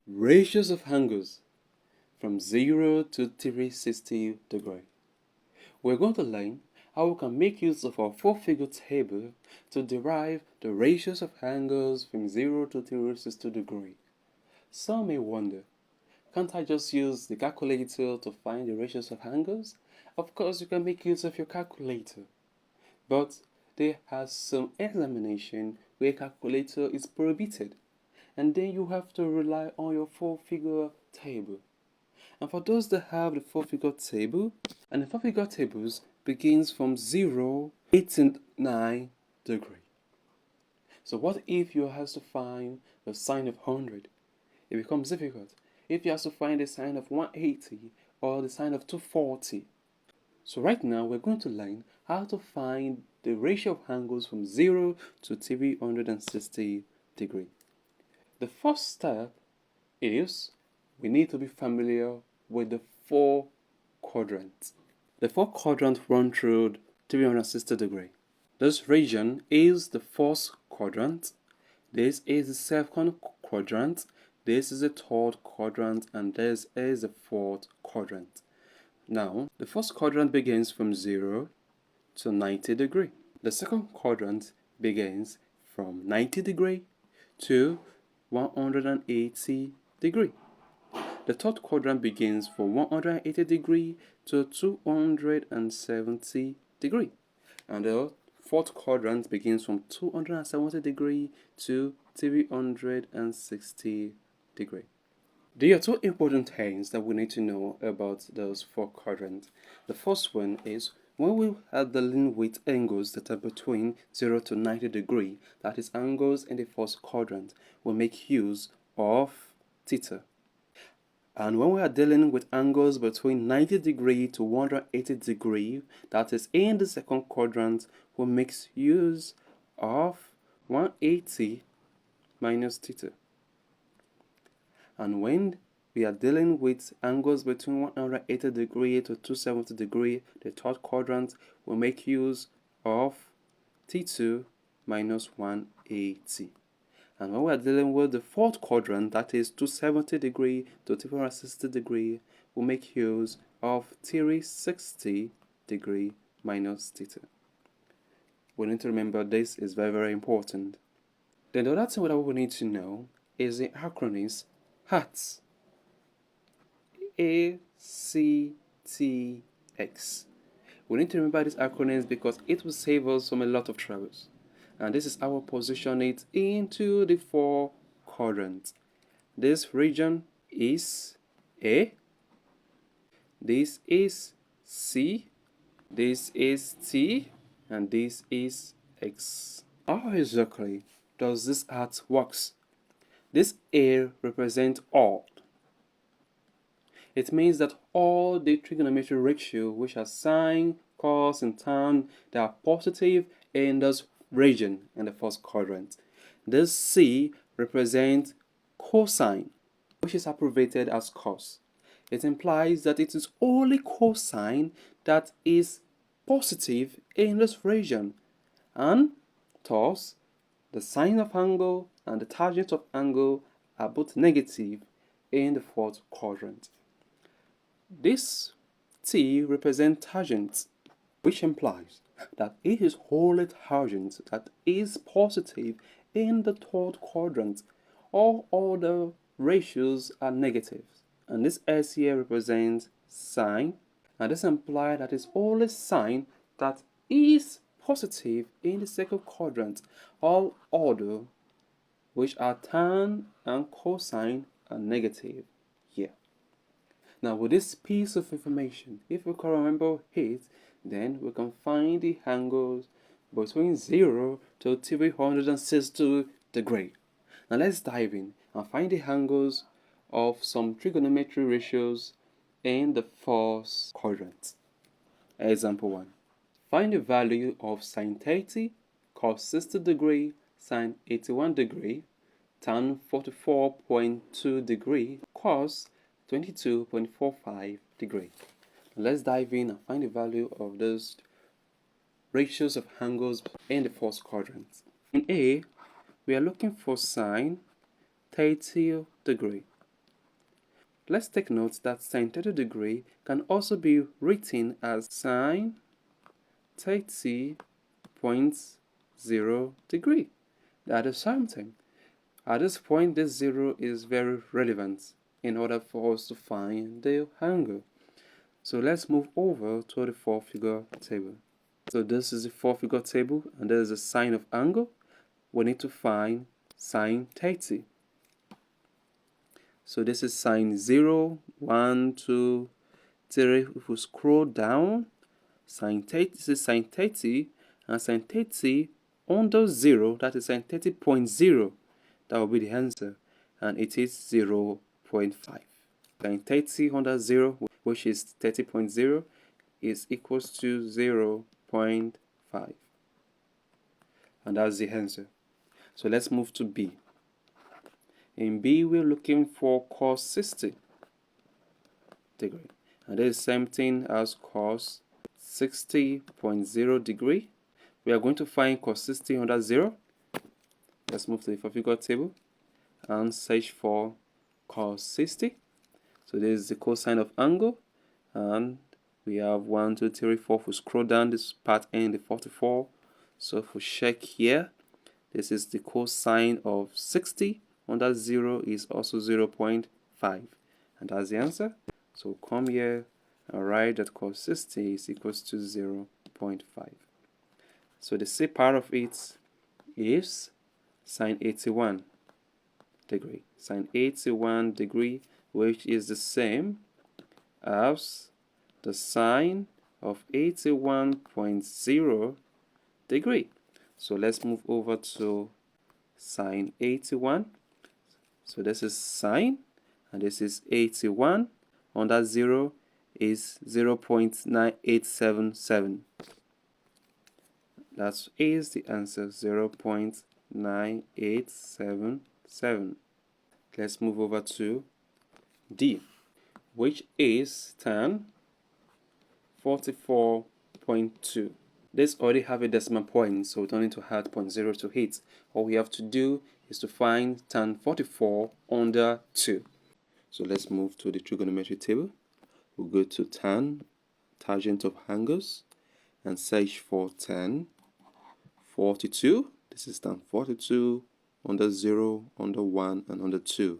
Ratios of angles from 0 to 360 degrees. We're going to learn how we can make use of our four-figure table to derive the ratios of angles from 0 to 360 degrees. Some may wonder, can't I just use the calculator to find the ratios of angles? Of course, you can make use of your calculator, but there are some examination where calculator is prohibited, and then you have to rely on your four-figure table. And for those that have the four-figure table, and the four-figure tables begins from 0, 8, and 9 degree. So what if you have to find the sine of 100? It becomes difficult. If you have to find the sine of 180 or the sine of 240. So right now we're going to learn how to find the ratio of angles from 0 to 360 degree. The first step is we need to be familiar with the four quadrants. The four quadrants run through 360 degree. This region is the first quadrant, this is the second quadrant, this is the third quadrant, and this is the fourth quadrant. Now, the first quadrant begins from 0 to 90 degree. The second quadrant begins from 90 degree to 180 degree. The third quadrant begins from 180 degree to 270 degree. And the fourth quadrant begins from 270 degree to 360 degree. There are two important things that we need to know about those four quadrants. The first one is when we are dealing with angles that are between 0 to 90 degree, that is angles in the first quadrant, we make use of theta. And when we are dealing with angles between 90 degree to 180 degree, that is in the second quadrant, we make use of 180 minus theta. And when we are dealing with angles between 180 degree to 270 degree, the third quadrant, we make use of T2 minus 180. And when we are dealing with the fourth quadrant, that is 270 degree to 360 degree, we make use of 360 degree minus theta. We need to remember this is very, very important. Then the other thing that we need to know is the acronyms HATS. ACTX. We need to remember these acronyms because it will save us from a lot of troubles. And this is how we position it into the four quadrants. This region is A, this is C, this is T, and this is X. How exactly does this art works? This A represents all. It means that all the trigonometric ratio which are sine, cos, and tan, they are positive in this region in the first quadrant. This C represents cosine, which is abbreviated as cos. It implies that it is only cosine that is positive in this region, and thus the sine of angle and the tangent of angle are both negative in the fourth quadrant. This T represents tangent, which implies that it is wholly tangent that is positive in the third quadrant. All other ratios are negative. And this S here represents sine, and this implies that it's only sine that is positive in the second quadrant. All other, which are tan and cosine, are negative here. Now with this piece of information, if we can remember it, then we can find the angles between 0 to 360 degrees. Now let's dive in and find the angles of some trigonometry ratios in the first quadrant. Example 1. Find the value of sine 30, cos 60 degree, sine 81 degree, tan 44.2 degree, cos 22.45 degree. Let's dive in and find the value of those ratios of angles in the first quadrant. In A, we are looking for sine 30 degree. Let's take note that sine 30 degree can also be written as sine 30.0 degree. That is something. At this point, this 0 is very relevant in order for us to find the angle. So let's move over to the four-figure table. So this is the four-figure table, and there is a sine of angle. We need to find sine 30. So this is sine 0, 1, 2, 3. If we scroll down, sine 30, this is sine 30, and sine 30 under 0, that is sine 30.0. That will be the answer, and it is 0.5. Sine 30 under 0, which is 30.0, is equals to 0.5. And that's the answer. So let's move to B. In B, we're looking for cos 60 degree. And this is the same thing as cos 60.0 degree. We are going to find cos 60 under 0. Let's move to the four-figure table and search for cos 60. So this is the cosine of angle, and we have 1, 2, 3, 4. If we scroll down, this part ends in 44. So if we check here, this is the cosine of 60 under 0 is also 0.5, and that's the answer. So come here and write that cos 60 is equals to 0.5. So the C part of it is sine 81 degree. Sine 81 degree, which is the same as the sine of 81.0 degree. So let's move over to sine 81. So this is sine, and this is 81. Under 0 is 0.9877. That is the answer, 0.9877. Let's move over to D, which is tan 44.2. This already have a decimal point, so we don't need to add 0.0 to it. All we have to do is to find tan 44 under 2. So let's move to the trigonometry table. We'll go to tan, tangent of angles, and search for tan 42. This is tan 42 under 0, under 1, and under 2.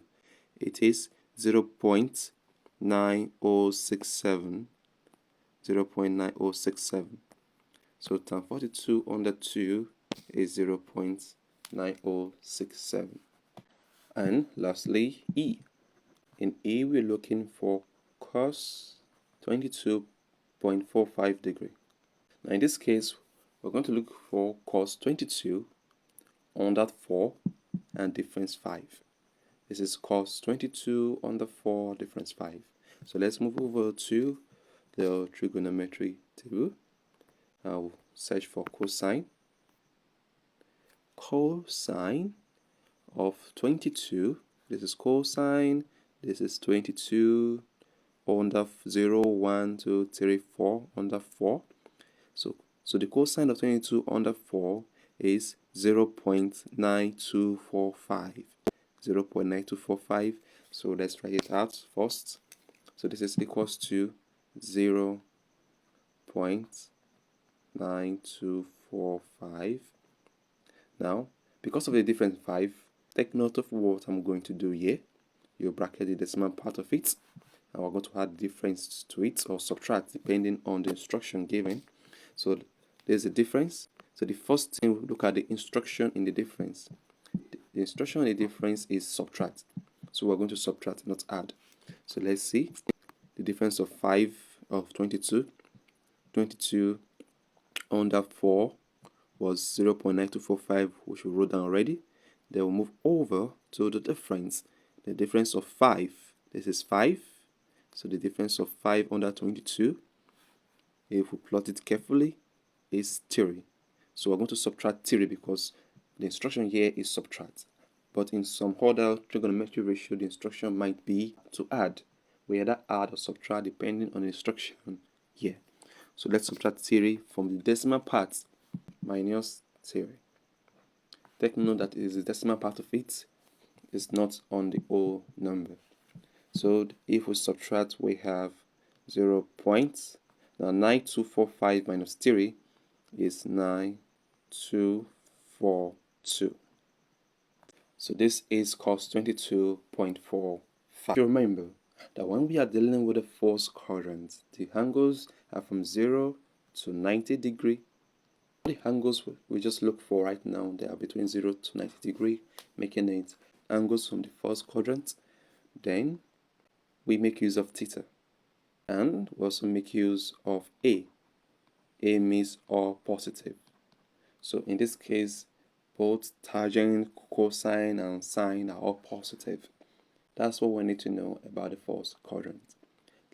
It is 0.9067. 0.9067. So tan 42 under 2 is 0.9067. And lastly, E. In E, we're looking for cos 22.45 degree. Now in this case, we're going to look for cos 22 under 4 and difference 5. This is cos 22 under 4, difference 5. So let's move over to the trigonometry table. I'll search for cosine. Cosine of 22. This is cosine. This is 22 under 0, 1, 2, 3, 4 under 4. So the cosine of 22 under 4 is 0.9245. 0.9245. So let's write it out first. So this is equals to 0.9245. Now, because of the difference 5, take note of what I'm going to do here. You bracket the decimal part of it, and we're going to add difference to it or subtract depending on the instruction given. So there's a difference. So the first thing, we look at the instruction in the difference. The instruction in the difference is subtract. So we're going to subtract, not add. So let's see. The difference of 5 of 22. 22 under 4 was 0.9245, which we wrote down already. Then we'll move over to the difference. The difference of 5. This is 5. So the difference of 5 under 22, if we plot it carefully, is 3. So we're going to subtract 3 because the instruction here is subtract. But in some other trigonometry ratio, the instruction might be to add. We either add or subtract depending on the instruction here. So let's subtract 3 from the decimal part minus 3. Take note that it is the decimal part of it, is not on the whole number. So if we subtract, we have 0 points. Now 9245 minus 3 is 9242. So this is cos 22.45. Remember that when we are dealing with a first quadrant, the angles are from 0 to 90 degree. The angles we just look for right now, they are between 0 to 90 degree, making it angles from the first quadrant. Then we make use of theta, and we also make use of A. A means all positive. So in this case, both tangent, cosine, and sine are all positive. That's what we need to know about the first quadrant.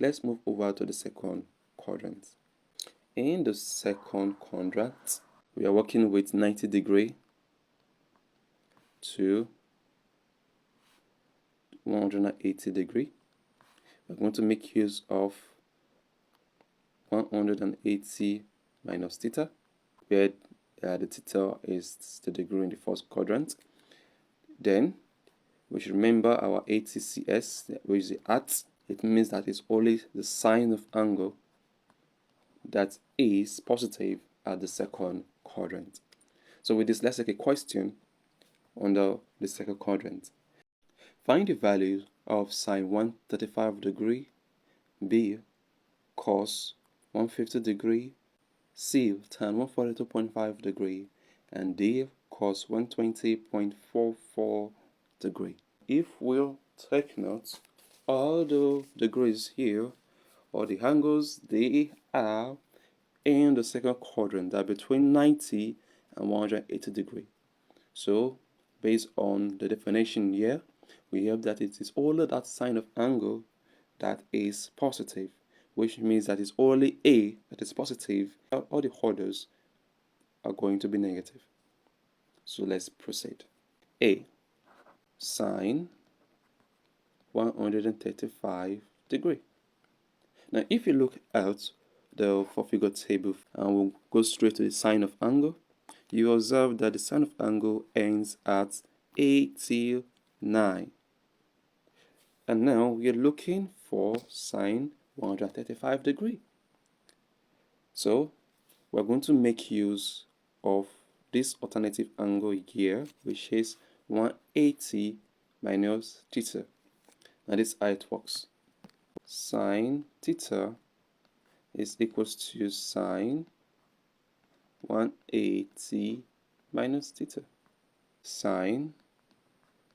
Let's move over to the second quadrant. In the second quadrant, we are working with 90 degree to 180 degree. We're going to make use of 180 minus theta, where the theta is the degree in the first quadrant. Then we should remember our ATCS, which is the at. It means that it's only the sine of angle that is positive at the second quadrant. So with this, let's take a question under the second quadrant. Find the value of sine 135 degree, B cos 150 degree, C tan 142.5 degree, and D cos 120.44 degree. If we'll take note, all the degrees here, or the angles, they are in the second quadrant, are between 90 and 180 degree. So based on the definition here, we have that it is only that sine of angle that is positive, which means that it's only A that is positive. All the others are going to be negative. So let's proceed. A, sine 135 degree. Now if you look at the four-figure table and we'll go straight to the sine of angle, you observe that the sine of angle ends at 89. And now we're looking for sine 135 degree. So we're going to make use of this alternative angle here, which is 180 minus theta. Now this is how it works. Sine theta is equals to sine 180 minus theta. Sine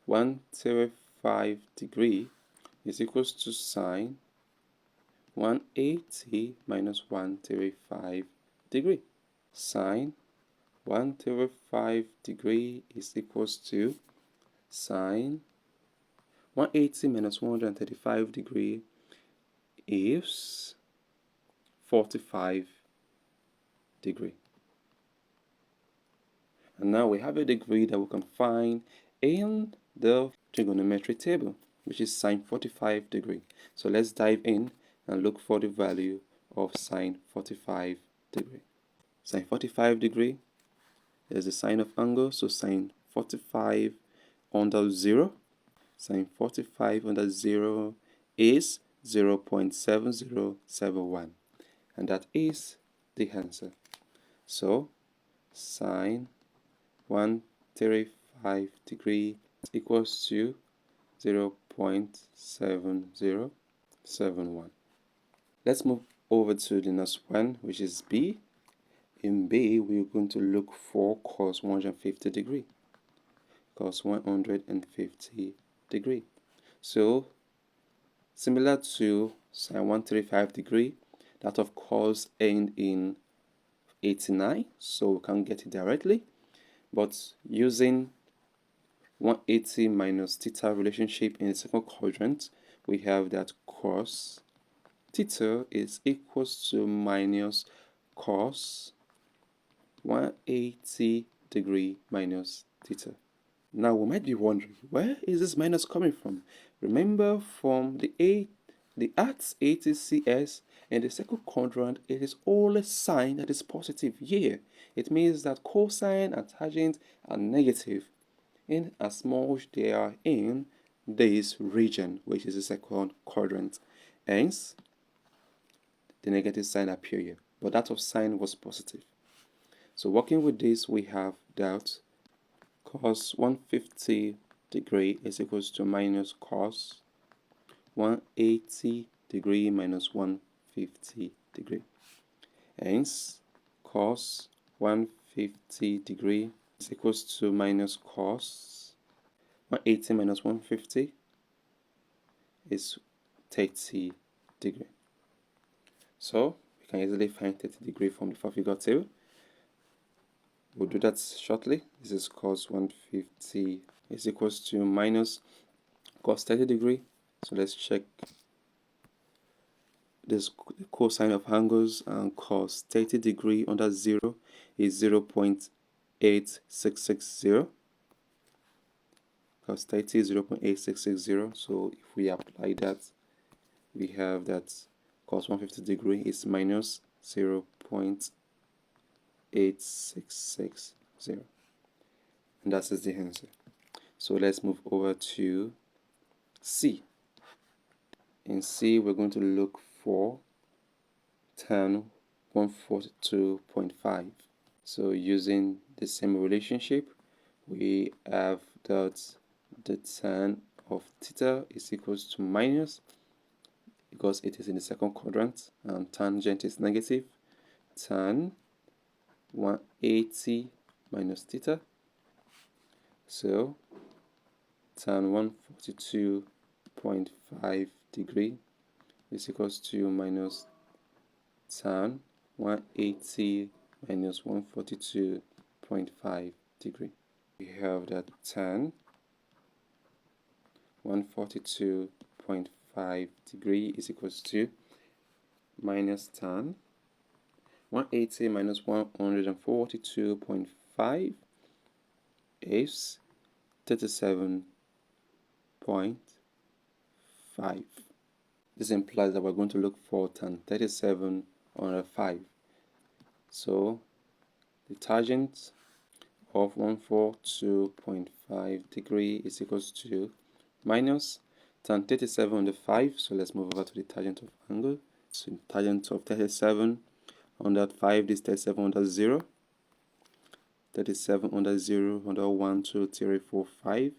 135 degree is equals to sine 180 minus 135 degree. Sine 135 degree is equals to sine 180 minus 135 degree is 45 degree. And now we have a degree that we can find in the trigonometry table, which is sine 45 degree. So let's dive in and look for the value of sine 45 degree. Sine 45 degree is the sine of angle, so sine 45 under 0. Sine 45 under 0 is 0.7071, and that is the answer. So sine 135 degree equals to 0.7071. Let's move over to the next one, which is B. In B, we're going to look for cos 150 degree. Cos 150 degree. So similar to sine 135 degree, that of course end in 89, so we can't get it directly. But using 180 minus theta relationship in the second quadrant, we have that cos theta is equals to minus cos 180 degree minus theta. Now we might be wondering, where is this minus coming from? Remember, from the at ATCS in the second quadrant, it is always sign that is positive here. It means that cosine and tangent are negative in as much they are in this region, which is the second quadrant. Hence, the negative sign appear here, but that of sine was positive. So working with this, we have that cos 150 degree is equals to minus cos 180 degree minus 150 degree. Hence, cos 150 degree is equals to minus cos 180 minus 150 is 30 degree. So we can easily find 30 degree from the four-figure table. We'll do that shortly. This is cos 150 is equals to minus cos 30 degree. So let's check this cosine of angles, and cos 30 degree under 0 is 0.8660. Cos 30 is 0.8660. So if we apply that, we have that cos 150 degree is minus 0.8660. And that is the answer. So let's move over to C. In C, we're going to look for tan 142.5. So using the same relationship, we have that the tan of theta is equals to minus, because it is in the second quadrant and tangent is negative, tan 180 minus theta. So tan 142.5 degree is equals to minus tan 180 minus 142.5 degree. We have that tan 142.5 degree is equals to minus tan 180 minus 142.5 is 37.5. This implies that we're going to look for tan 37 under 5. So the tangent of 142.5 degree is equals to minus tan 37 under 5. So let's move over to the tangent of angle. So the tangent of 37 under 5 is 37 under 0. 37 under 0 under 1, 2, 3, 4, 5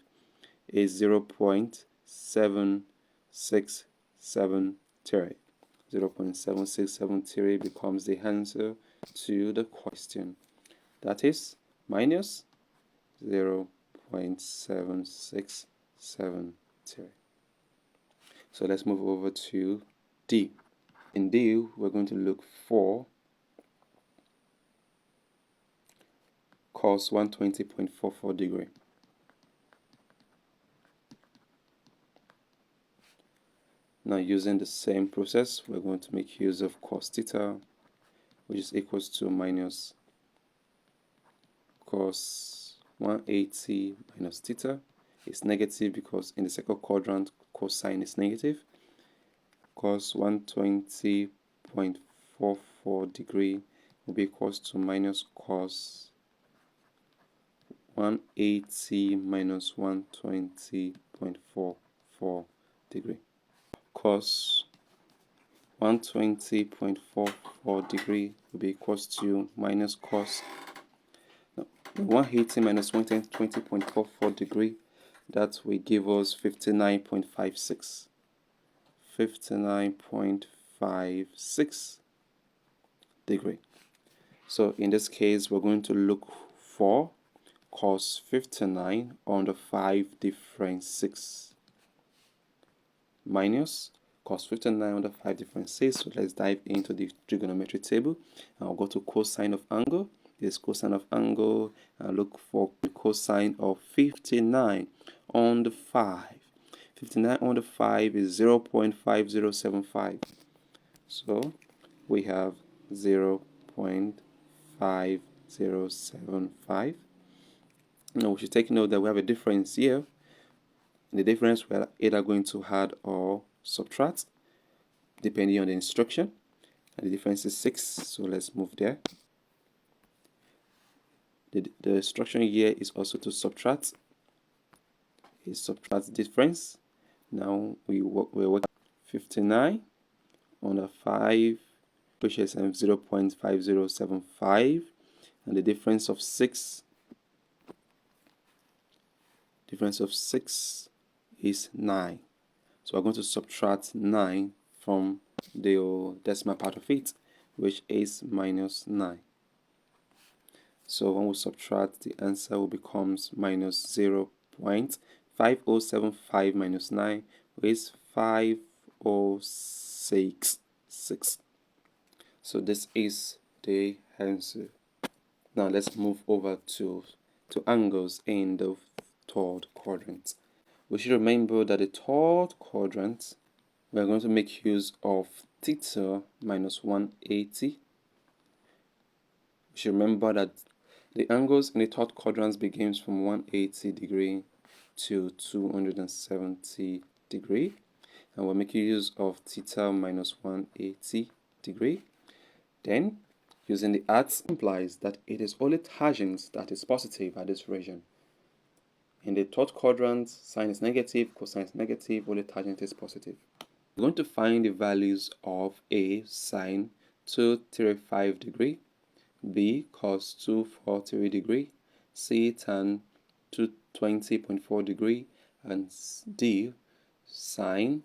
is 0.767 0.767 becomes the answer to the question. That is minus 0.767. So let's move over to D. In D, we're going to look for cos 120.44 degree. Now, using the same process, we're going to make use of cos theta, which is equals to minus cos 180 minus theta. It's negative because in the second quadrant, cosine is negative. Cos 120.44 degree will be equals to minus cos 180 minus 120.44 degree. Cos 120.44 degree will be equals to minus cos 180 minus 120.44 degree. That will give us 59.56. 59.56 degree. So in this case, we're going to look for cos 59 under 5 difference 6 minus cos 59 under 5 difference 6. So let's dive into the trigonometry table. I'll go to cosine of angle. This cosine of angle, and look for the cosine of 59 under 5. 59 under 5 is 0.5075. So we have 0.5075. Now we should take note that we have a difference here. In the difference, we are either going to add or subtract depending on the instruction. And the difference is 6, so let's move there. The instruction here is also to subtract. is subtract difference. Now we work 59 under 5, which is 0.5075, and the difference of 6 is 9. So we're going to subtract 9 from the decimal part of it, which is minus 9. So when we subtract, the answer will becomes minus 0.5075 minus 9, which is 5066. So this is the answer. Now let's move over to angles in the third quadrant. We should remember that the third quadrant, we are going to make use of theta minus 180. We should remember that the angles in the third quadrant begins from 180 degree to 270 degree, and we're making use of theta minus 180 degree. Then, using the arts implies that it is only tangent that is positive at this region. In the third quadrant, sine is negative, cosine is negative, only tangent is positive. We're going to find the values of A sine 235 degree, B cos 243 degree, C tan 220.4 degree, and D sine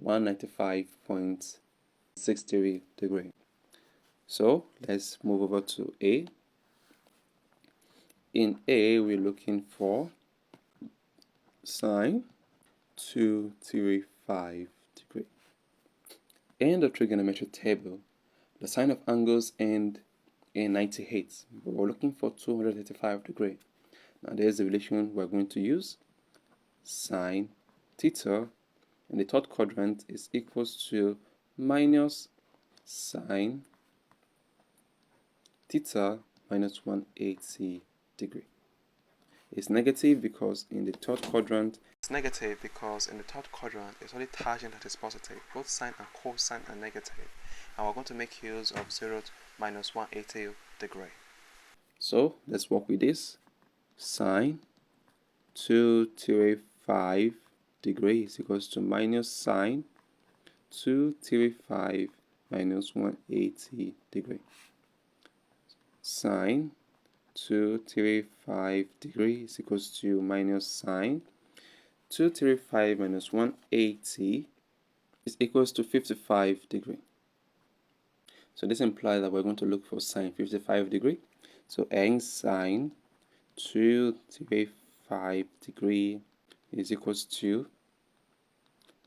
195.63 degree. So let's move over to A. In A, we're looking for sine 235 degree. In the trigonometric table, the sine of angles end in 98, but we're looking for 285 degree. Now there's the relation we're going to use. Sine theta in the third quadrant is equals to minus sine theta minus 180 degree. It's negative because in the third quadrant it's only tangent that is positive. Both sine and cosine are negative, and we're going to make use of 0 minus 180 degree. So let's work with this. Sine 235 degree is equals to minus sine 235 minus 180 degree. Sine 235 degree is equals to minus sine 235 minus 180 is equals to 55 degree. So this implies that we're going to look for sine 55 degree. So n sine 235 degree is equals to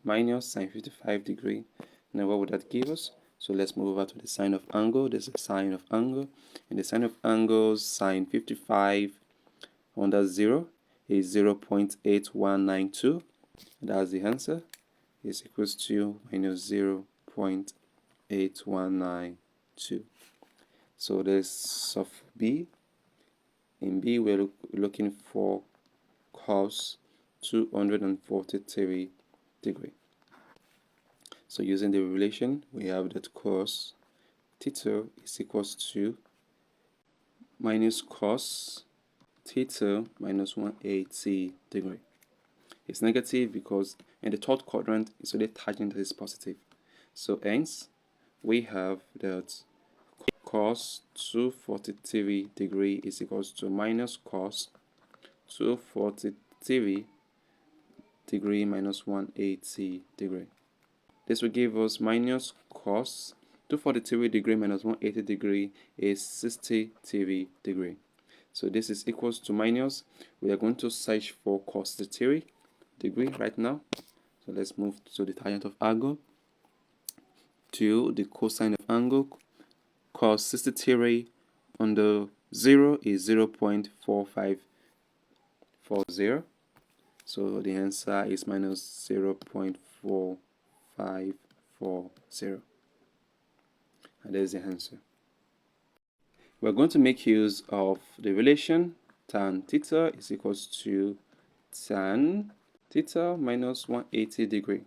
minus sine 55 degree. Now what would that give us? So let's move over to the sine of angle. This is the sine of angle. And the sine of angle, sine 55 under 0 is 0.8192. That's the answer. Is equals to minus 0.8192. So this of B. In B, we're looking for cos 243 degree. So using the relation, we have that cos theta is equals to minus cos theta minus 180 degree. It's negative because in the third quadrant, it's only tangent that is positive. So hence, we have that cos 243 degree is equals to minus cos 243 degree minus 180 degree. This will give us minus cos 243 degree minus 180 degree is 63 degree. So this is equals to minus. We are going to search for cos 63 degree right now. So let's move to the tangent of angle to the cosine of angle. Cos 63 under 0 is 0.4540. So the answer is minus 0.4540. And there's the answer. We're going to make use of the relation tan theta is equals to tan theta minus 180 degree.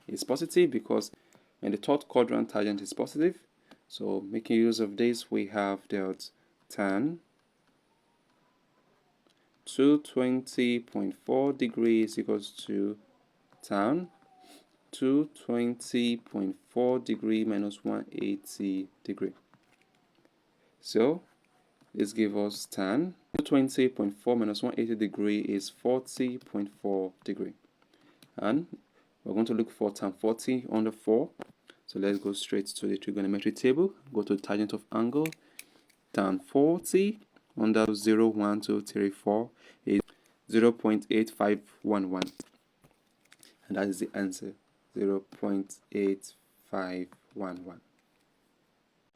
It's positive because in the third quadrant tangent is positive. So making use of this, we have that tan 220.4 degrees equals to tan 220.4 degree minus 180 degree. So this gives us tan 220.4 minus 180 degree is 40.4 degree. And we're going to look for tan 40 under 4. So let's go straight to the trigonometry table. Go to tangent of angle. Tan 40 under 0, 1, 2, 3, 4 is 0.8511. And that is the answer, 0.8511.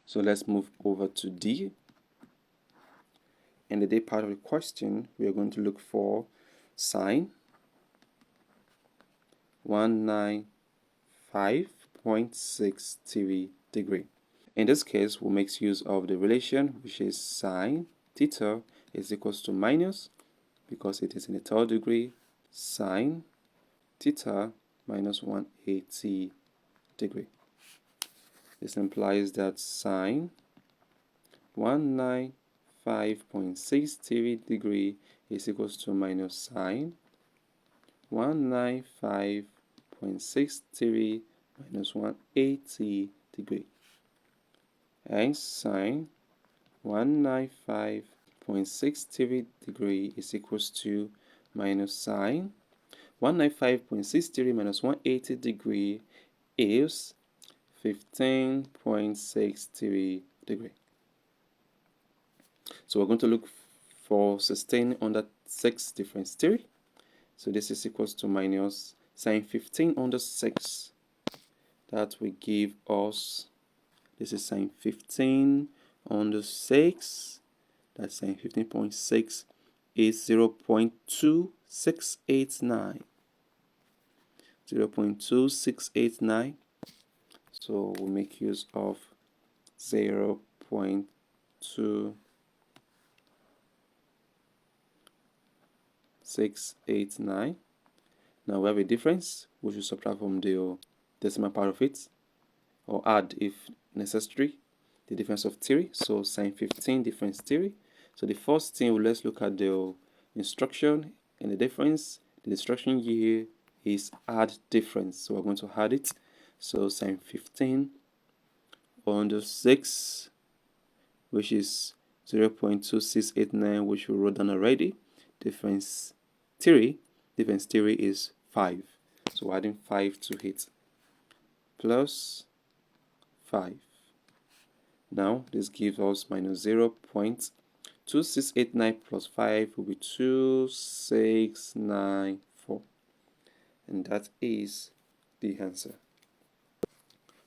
So let's move over to D. In the D part of the question, we are going to look for sine 195.6 degree. In this case, we'll make use of the relation, which is sine theta is equals to minus, because it is in the third degree, sine theta minus 180 degree. This implies that sine 195.63 degree is equals to minus sine 195.63 minus 180 degree. Hence, sine 195.63 degree is equals to minus sine 195.63 minus 180 degree is 15.63 degree. So we're going to look for sustain under 6 difference theory. So this is equals to minus sine 15 under 6. That will give us, this is sine 15 under 6. That's sine 15.6 is 0.2689. 0.2689. So we'll make use of 0.2689. Now we have a difference, which will subtract from the decimal part of it, or add if necessary, the difference of theory. So sine 15 difference theory. So the first thing, let's look at the instruction and the difference. The instruction here is add difference, so we're going to add it. So sine 15 under 6, which is 0.2689, which we wrote down already. Difference theory is 5. So adding 5 to it, plus 5. Now this gives us minus 0.2689 plus 5 will be 2694. And that is the answer.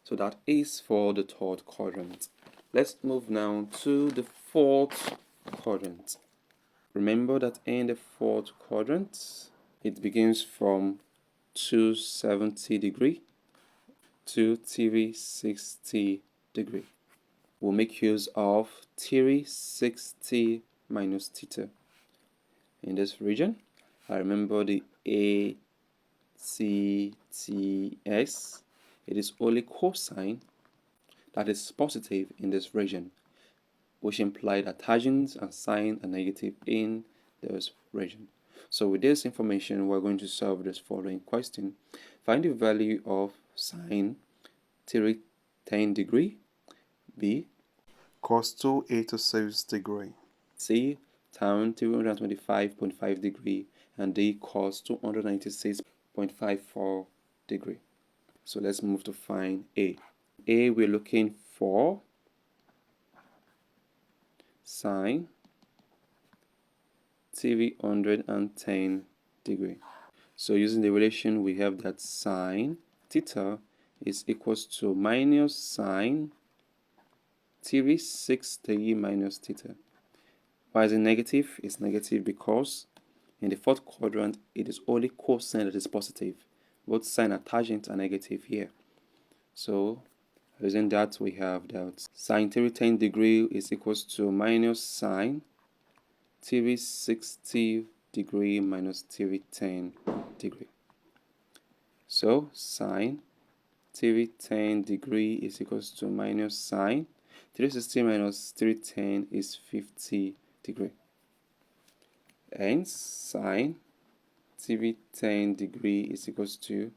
So that is for the third quadrant. Let's move now to the fourth quadrant. Remember that in the fourth quadrant, it begins from 270 degree to 360 degree. We'll make use of 360 minus theta. In this region, I remember the ACTS. It is only cosine that is positive in this region, which implies that tangents and sine are negative in this region. So with this information, we're going to solve this following question. Find the value of sine 310 degree, B cos 286 degree, C tan 325.5 degree, and D cos 296.54 degree. So let's move to find A. A, we're looking for sine 310 degree. So using the relation, we have that sine theta is equals to minus sine 360 minus theta. Why is it negative? It's negative because in the fourth quadrant, it is only cosine that is positive. Both sine and tangent are negative here. So using that, we have that sine 310 degree is equals to minus sine 360 degree minus 310 degree. So sine 310 degree is equals to minus sine 360 minus 310 is 50 degree. Hence, sine TV 10 degree is equals to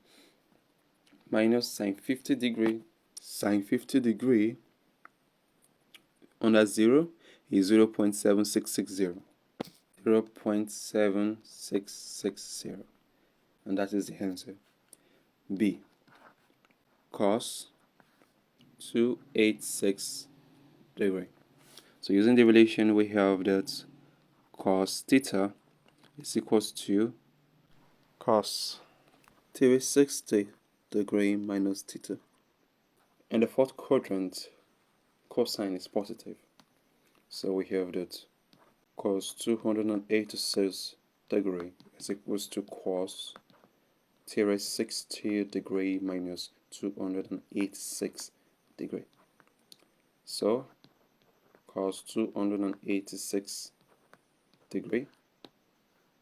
minus sine 50 degree. Sine 50 degree under 0 is 0.7660. 0.7660. And that is the answer. B. Cos 286 degree. So using the relation, we have that cos theta is equals to cos 360 degree minus theta. In the fourth quadrant, cosine is positive. So we have that cos 286 degree is equals to cos 360 degree minus 286 degree. So cos 286 degree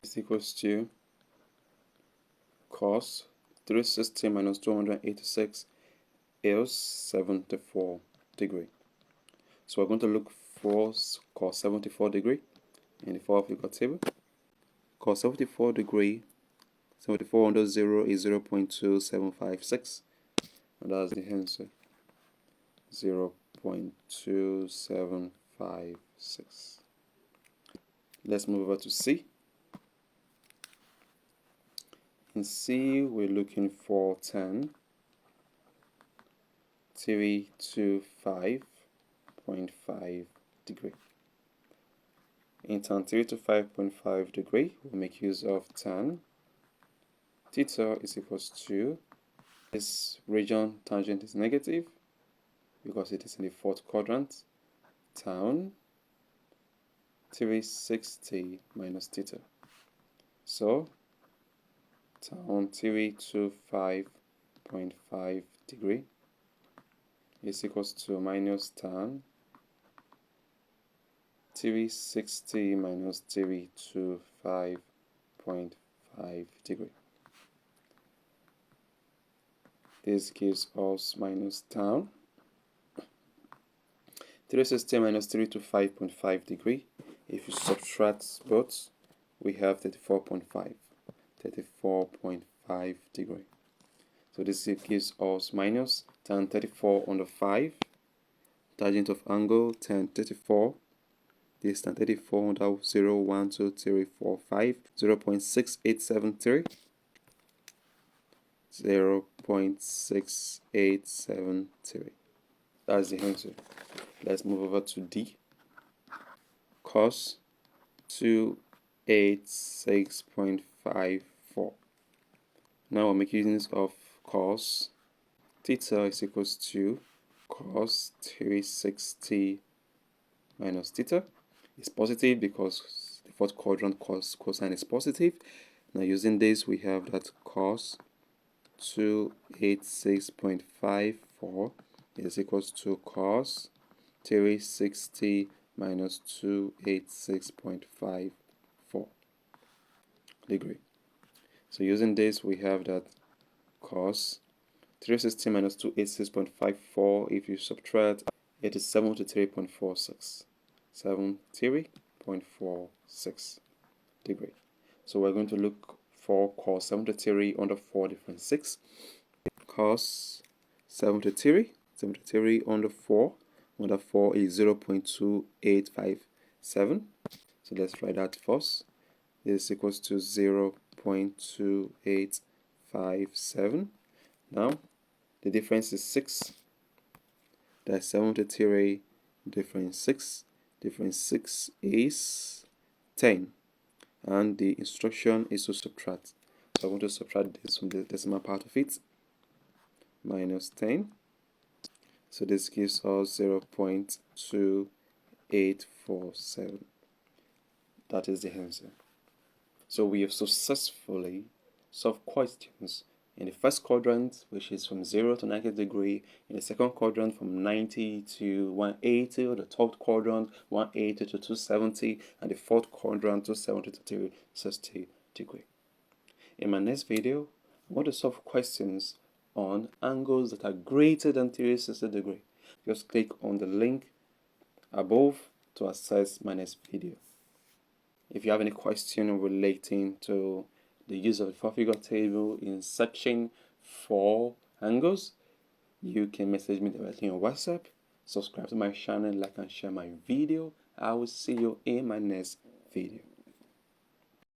is equals to cos 360 minus 286 is 74 degree. So we're going to look for cos 74 degree in the fourth figure table. Cos 74 degree, 74 under 0 is 0.2756, and that's the answer. 0.2756. Let's move over to C. In C, we're looking for tan 325.5 degree. In tan 325.5 degree, we'll make use of tan theta is equals to, this region tangent is negative because it is in the fourth quadrant, tan 360 minus theta. So tan 325.5 degree is equals to minus tan 360 minus 325.5 degree. This gives us minus tan 360 minus 325.5 degree. If you subtract both, we have 34.5 degree. So this gives us minus tan 34 under 5, tangent of angle tan 34. This tan 34 under 0, 1, 2, 3, 4, 5, 0.6873. 0.6873. That's the answer. Let's move over to D. Cos 286.54. Now we're making use of cos theta is equals to cos 360 minus theta. It's positive because the fourth quadrant cosine is positive. Now using this, we have that cos 286.54 is equals to cos 360 minus 286.54 degree. So using this, we have that cos 360 minus 286.54, if you subtract, it is 73.46. 73.46 degree. So we're going to look for cos 73 under 4 different 6. Cos 73 under 4 is 0.2857. So let's write that first. This is equals to 0.2857. Now the difference is 6. That's 73 difference 6. Difference 6 is 10. And the instruction is to subtract. So I'm going to subtract this from the decimal part of it. Minus 10. So this gives us 0.2847. That is the answer. So we have successfully solved questions in the first quadrant, which is from 0 to 90 degree, in the second quadrant from 90 to 180, or the third quadrant 180 to 270, and the fourth quadrant 270 to 360 degree. In my next video, I want to solve questions on angles that are greater than 360 degree. Just click on the link above to access my next video. If you have any question relating to the use of the four-figure table in searching for angles, you can message me directly on WhatsApp. Subscribe to my channel, like and share my video. I will see you in my next video.